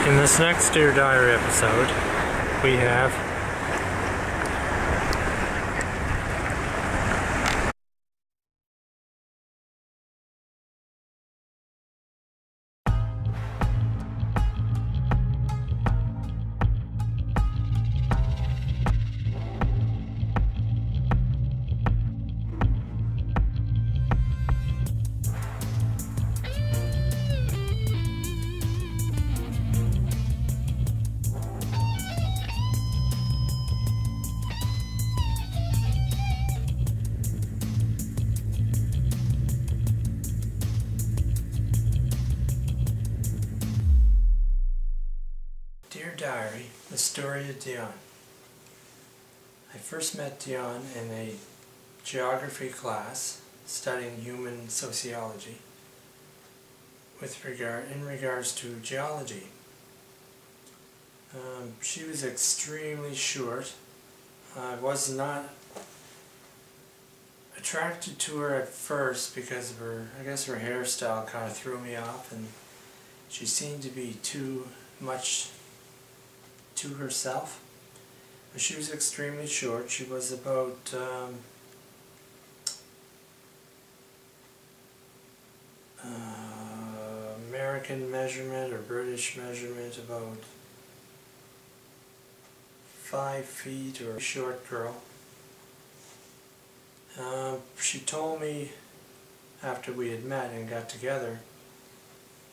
In this next Dear Diary episode, we have Dear Diary, the story of Dhyun. I first met Dhyun in a geography class studying human sociology in regards to geology. She was extremely short. I was not attracted to her at first because of her, I guess her hairstyle kind of threw me off, and she seemed to be too much to herself. But she was extremely short. She was about American measurement or British measurement, about 5 feet, or a short girl. She told me after we had met and got together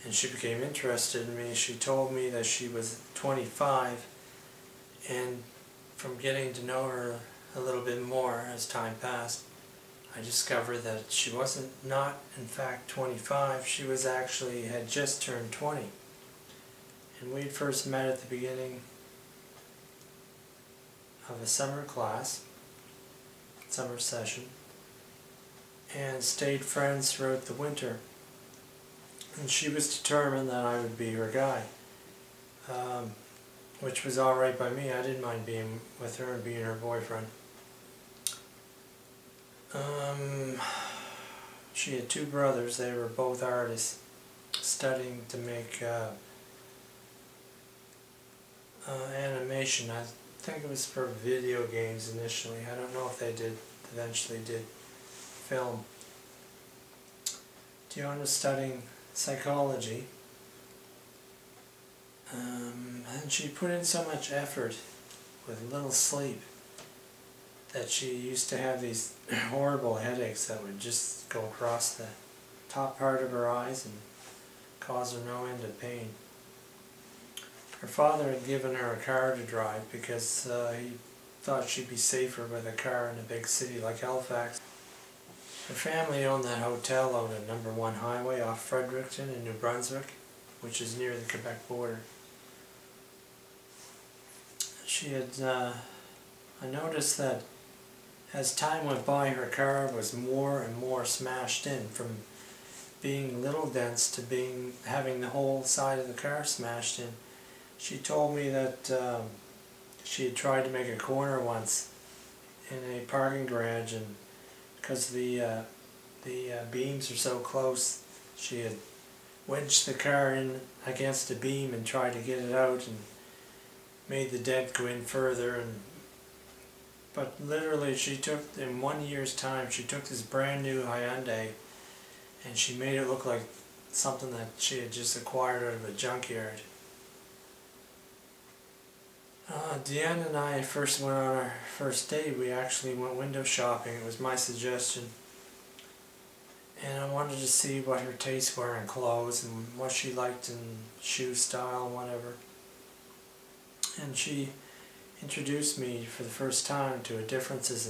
and she became interested in me, she told me that she was 25, and from getting to know her a little bit more as time passed, I discovered that she wasn't not in fact 25, she was actually had just turned 20. And we had first met at the beginning of a summer class, summer session, and stayed friends throughout the winter. And she was determined that I would be her guy, which was alright by me. I didn't mind being with her and being her boyfriend. She had 2 brothers. They were both artists, studying to make animation. I think it was for video games initially. I don't know if they eventually did film. Dhyun was studying psychology, and she put in so much effort with little sleep that she used to have these horrible headaches that would just go across the top part of her eyes and cause her no end of pain. Her father had given her a car to drive because he thought she'd be safer with a car in a big city like Halifax. Her family owned that hotel out at No. 1 Highway off Fredericton in New Brunswick, which is near the Quebec border. She had, I noticed that as time went by, her car was more and more smashed in, from being little dents to having the whole side of the car smashed in. She told me that she had tried to make a corner once in a parking garage, and because the beams are so close, she had wedged the car in against a beam and tried to get it out and made the dent go in further. But literally, she took, in 1 year's time, she took this brand new Hyundai and she made it look like something that she had just acquired out of a junkyard. Dhyun and I first went on our first date. We actually went window shopping. It was my suggestion. And I wanted to see what her tastes were in clothes and what she liked in shoe style and whatever. And she introduced me for the first time to differences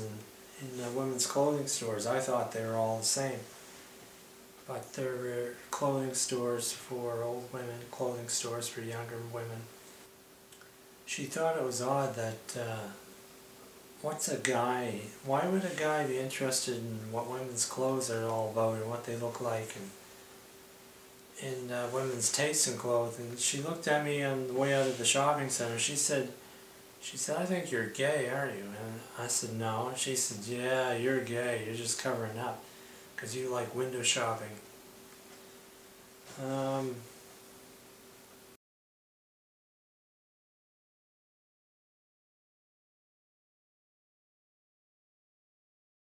in women's clothing stores. I thought they were all the same. But there were clothing stores for old women, clothing stores for younger women. She thought it was odd that, why would a guy be interested in what women's clothes are all about and what they look like, and women's tastes in clothes? And she looked at me on the way out of the shopping center. She said, I think you're gay, aren't you? And I said, no. And she said, yeah, you're gay. You're just covering up because you like window shopping.